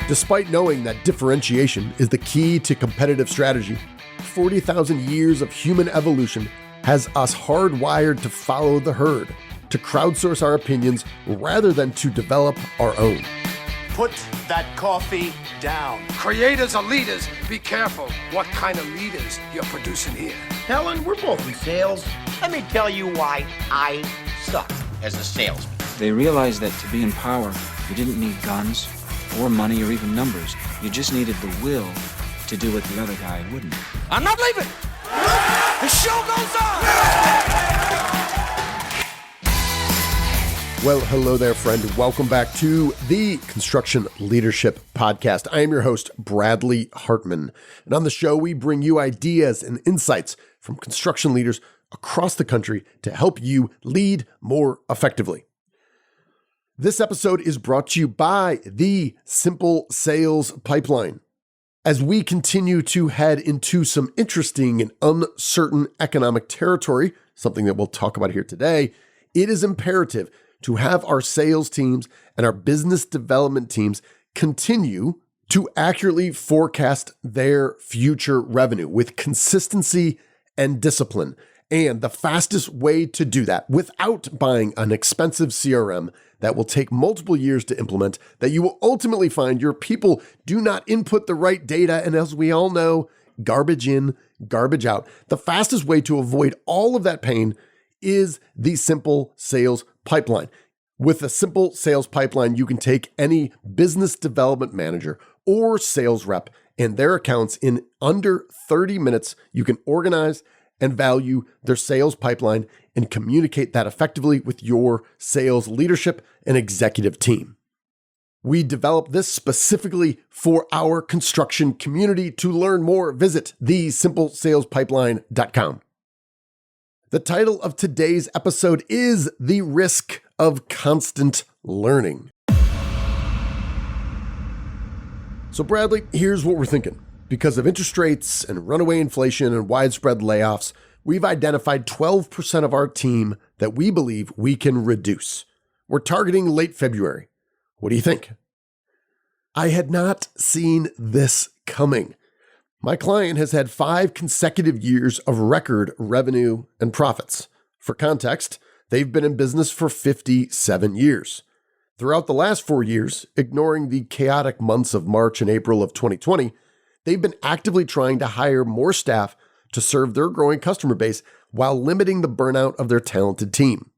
Despite knowing that differentiation is the key to competitive strategy, 40,000 years of human evolution has us hardwired to follow the herd, to crowdsource our opinions rather than to develop our own. Put that coffee down. Creators are leaders. Be careful what kind of leaders you're producing here. Helen, we're both in sales. Let me tell you why I suck as a salesman. They realized that to be in power, you didn't need guns or money or even numbers. You just needed the will to do what the other guy wouldn't. I'm not leaving. The show goes on. Well, hello there, friend. Welcome back to the Construction Leadership Podcast. I am your host, Bradley Hartman. And on the show, we bring you ideas and insights from construction leaders across the country to help you lead more effectively. This episode is brought to you by the Simple Sales Pipeline. As we continue to head into some interesting and uncertain economic territory, something that we'll talk about here today, it is imperative to have our sales teams and our business development teams continue to accurately forecast their future revenue with consistency and discipline. And the fastest way to do that without buying an expensive CRM that will take multiple years to implement, that you will ultimately find your people do not input the right data, and as we all know, garbage in, garbage out. The fastest way to avoid all of that pain is the Simple Sales Pipeline. With a Simple Sales Pipeline, you can take any business development manager or sales rep and their accounts in under 30 minutes. You can organize and value their sales pipeline and communicate that effectively with your sales leadership and executive team. We developed this specifically for our construction community. To learn more, visit thesimpleSalesPipeline.com. The title of today's episode is The Risk of Constant Learning. So Bradley, here's what we're thinking. Because of interest rates and runaway inflation and widespread layoffs, we've identified 12% of our team that we believe we can reduce. We're targeting late February. What do you think? I had not seen this coming. My client has had 5 consecutive years of record revenue and profits. For context, they've been in business for 57 years. Throughout the last 4 years, ignoring the chaotic months of March and April of 2020, they've been actively trying to hire more staff to serve their growing customer base while limiting the burnout of their talented team.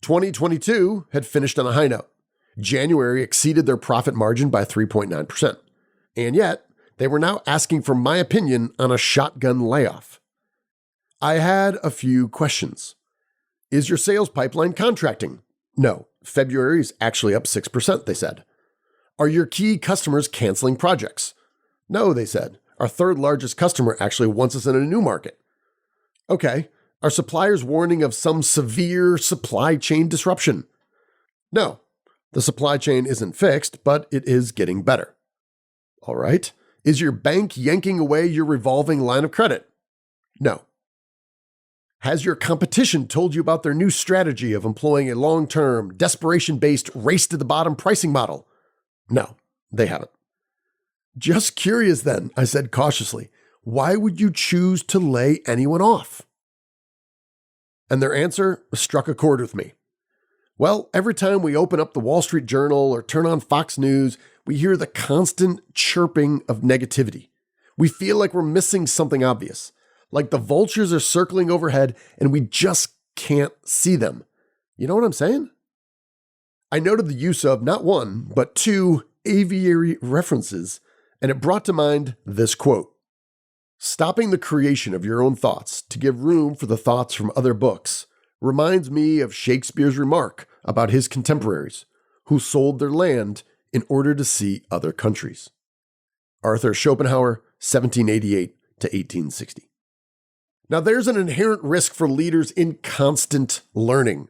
2022 had finished on a high note. January exceeded their profit margin by 3.9%. And yet, they were now asking for my opinion on a shotgun layoff. I had a few questions. Is your sales pipeline contracting? No. February is actually up 6%, they said. Are your key customers canceling projects? No, they said. Our third largest customer actually wants us in a new market. Okay. Are suppliers warning of some severe supply chain disruption? No. The supply chain isn't fixed, but it is getting better. All right. Is your bank yanking away your revolving line of credit? No. Has your competition told you about their new strategy of employing a long-term, desperation-based, race-to-the-bottom pricing model? No, they haven't. Just curious then, I said cautiously, why would you choose to lay anyone off? And their answer struck a chord with me. Well, every time we open up the Wall Street Journal or turn on Fox News, we hear the constant chirping of negativity. We feel like we're missing something obvious, like the vultures are circling overhead and we just can't see them. You know what I'm saying? I noted the use of not one, but 2 aviary references, and it brought to mind this quote. Stopping the creation of your own thoughts to give room for the thoughts from other books reminds me of Shakespeare's remark about his contemporaries who sold their land in order to see other countries. Arthur Schopenhauer, 1788 to 1860. Now there's an inherent risk for leaders in constant learning.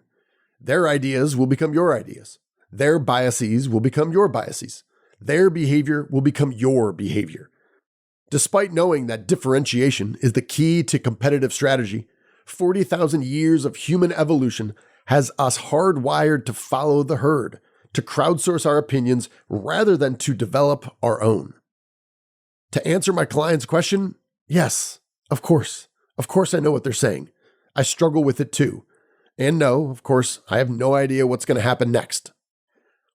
Their ideas will become your ideas. Their biases will become your biases. Their behavior will become your behavior. Despite knowing that differentiation is the key to competitive strategy, 40,000 years of human evolution has us hardwired to follow the herd, to crowdsource our opinions rather than to develop our own. To answer my client's question, yes, of course. Of course I know what they're saying. I struggle with it too. And no, of course, I have no idea what's going to happen next.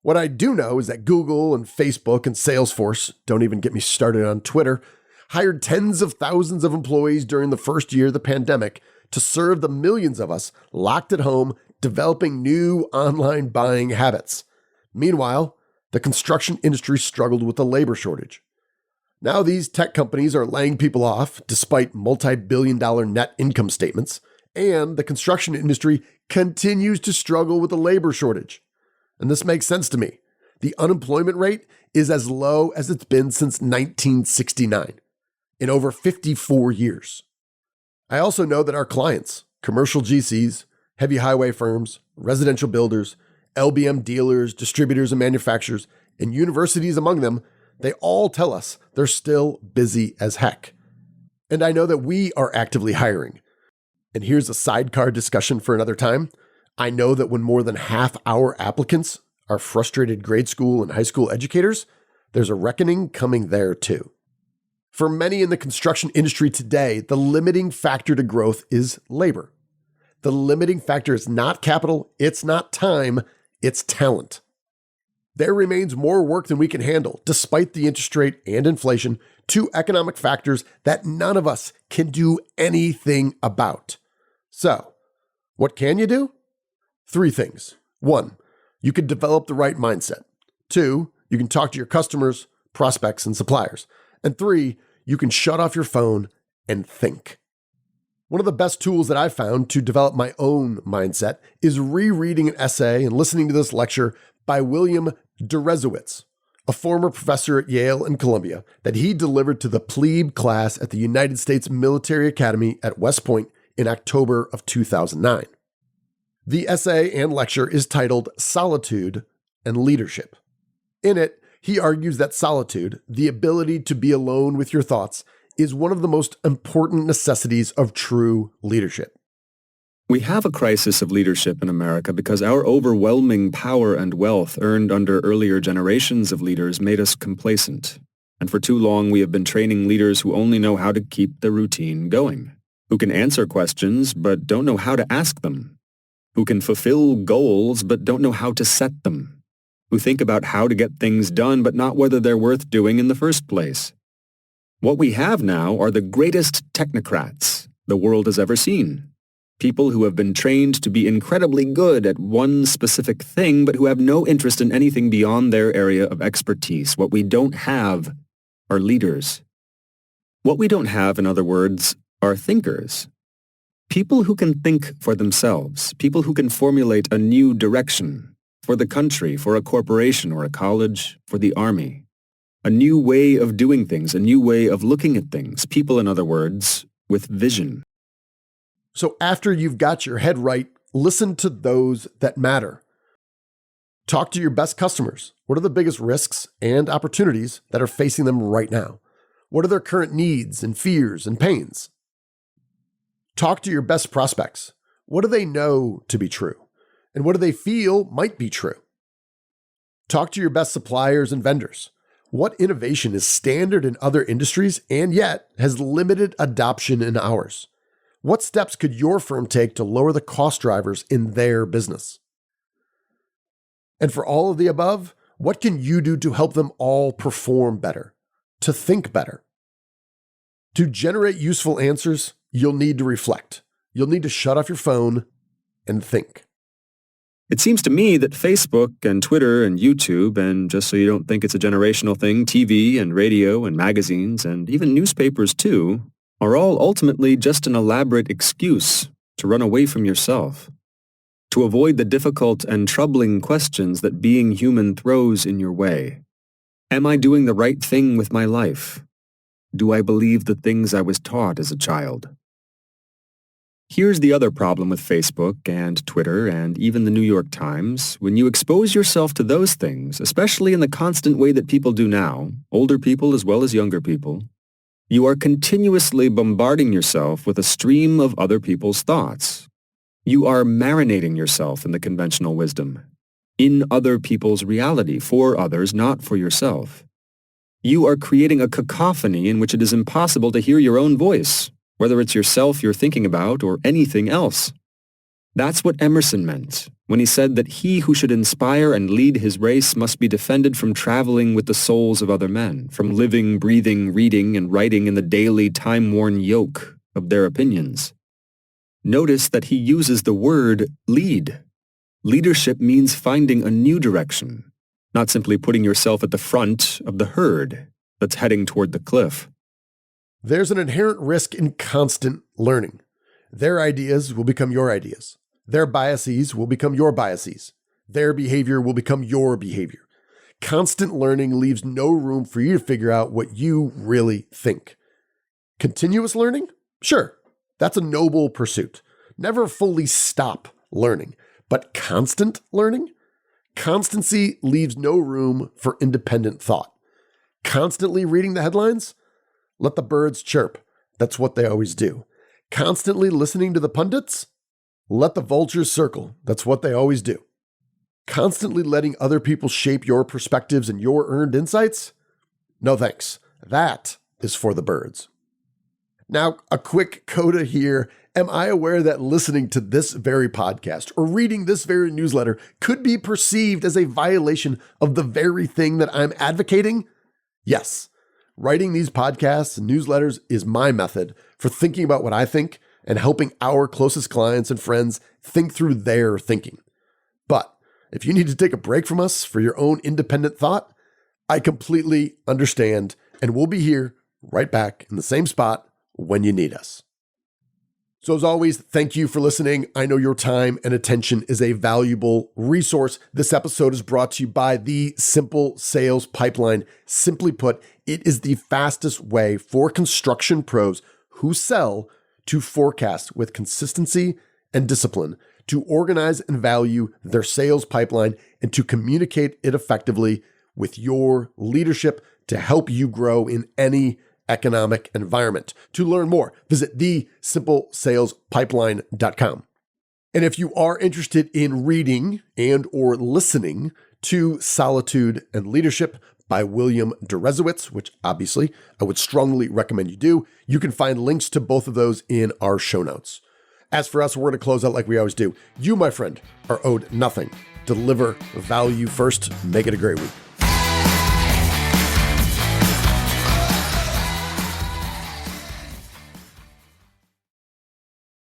What I do know is that Google and Facebook and Salesforce, don't even get me started on Twitter, hired tens of thousands of employees during the first year of the pandemic to serve the millions of us locked at home developing new online buying habits. Meanwhile, the construction industry struggled with a labor shortage. Now these tech companies are laying people off despite multi-billion-dollar net income statements, and the construction industry continues to struggle with a labor shortage. And this makes sense to me. The unemployment rate is as low as it's been since 1969, in over 54 years. I also know that our clients, commercial GCs, heavy highway firms, residential builders, LBM dealers, distributors and manufacturers, and universities among them, they all tell us they're still busy as heck. And I know that we are actively hiring. And here's a sidecar discussion for another time. I know that when more than half our applicants are frustrated grade school and high school educators, there's a reckoning coming there too. For many in the construction industry today, the limiting factor to growth is labor. The limiting factor is not capital, it's not time, it's talent. There remains more work than we can handle, despite the interest rate and inflation, two economic factors that none of us can do anything about. So, what can you do? 3 things. 1, you can develop the right mindset. 2, you can talk to your customers, prospects, and suppliers. And 3, you can shut off your phone and think. One of the best tools that I've found to develop my own mindset is rereading an essay and listening to this lecture by William Deresiewicz, a former professor at Yale and Columbia, that he delivered to the plebe class at the United States Military Academy at West Point in October of 2009. The essay and lecture is titled Solitude and Leadership. In it, he argues that solitude, the ability to be alone with your thoughts, is one of the most important necessities of true leadership. We have a crisis of leadership in America because our overwhelming power and wealth earned under earlier generations of leaders made us complacent. And for too long we have been training leaders who only know how to keep the routine going, who can answer questions but don't know how to ask them, who can fulfill goals but don't know how to set them, who think about how to get things done but not whether they're worth doing in the first place. What we have now are the greatest technocrats the world has ever seen. People who have been trained to be incredibly good at one specific thing but who have no interest in anything beyond their area of expertise. What we don't have are leaders. What we don't have, in other words, are thinkers. People who can think for themselves, people who can formulate a new direction for the country, for a corporation or a college, for the army. A new way of doing things, a new way of looking at things. People, in other words, with vision. So after you've got your head right, listen to those that matter. Talk to your best customers. What are the biggest risks and opportunities that are facing them right now? What are their current needs and fears and pains? Talk to your best prospects. What do they know to be true? And what do they feel might be true? Talk to your best suppliers and vendors. What innovation is standard in other industries and yet has limited adoption in ours? What steps could your firm take to lower the cost drivers in their business? And for all of the above, what can you do to help them all perform better, to think better? To generate useful answers, you'll need to reflect. You'll need to shut off your phone and think. It seems to me that Facebook and Twitter and YouTube, and just so you don't think it's a generational thing, TV and radio and magazines and even newspapers too, are all ultimately just an elaborate excuse to run away from yourself, to avoid the difficult and troubling questions that being human throws in your way. Am I doing the right thing with my life? Do I believe the things I was taught as a child? Here's the other problem with Facebook and Twitter and even the New York Times. When you expose yourself to those things, especially in the constant way that people do now, older people as well as younger people, you are continuously bombarding yourself with a stream of other people's thoughts. You are marinating yourself in the conventional wisdom. in other people's reality, for others, not for yourself. You are creating a cacophony in which it is impossible to hear your own voice, whether it's yourself you're thinking about or anything else. That's what Emerson meant when he said that he who should inspire and lead his race must be defended from traveling with the souls of other men, from living, breathing, reading, and writing in the daily time-worn yoke of their opinions. Notice that he uses the word lead. Leadership means finding a new direction, not simply putting yourself at the front of the herd that's heading toward the cliff. There's an inherent risk in constant learning. Their ideas will become your ideas. Their biases will become your biases. Their behavior will become your behavior. Constant learning leaves no room for you to figure out what you really think. Continuous learning? Sure, that's a noble pursuit. Never fully stop learning. But constant learning? Constancy leaves no room for independent thought. Constantly reading the headlines? Let the birds chirp. That's what they always do. Constantly listening to the pundits? Let the vultures circle. That's what they always do. Constantly letting other people shape your perspectives and your earned insights? No thanks. That is for the birds. Now, a quick coda here. Am I aware that listening to this very podcast or reading this very newsletter could be perceived as a violation of the very thing that I'm advocating? Yes. Writing these podcasts and newsletters is my method for thinking about what I think and helping our closest clients and friends think through their thinking. But if you need to take a break from us for your own independent thought, I completely understand, and we'll be here right back in the same spot when you need us. So as always, thank you for listening. I know your time and attention is a valuable resource. This episode is brought to you by the Simple Sales Pipeline. Simply put, it is the fastest way for construction pros who sell to forecast with consistency and discipline, to organize and value their sales pipeline, and to communicate it effectively with your leadership to help you grow in any economic environment. To learn more, visit thesimpleSalesPipeline.com. And if you are interested in reading and or listening to Solitude and Leadership by William Deresiewicz, which obviously I would strongly recommend you do, you can find links to both of those in our show notes. As for us, we're going to close out like we always do. You, my friend, are owed nothing. Deliver value first. Make it a great week.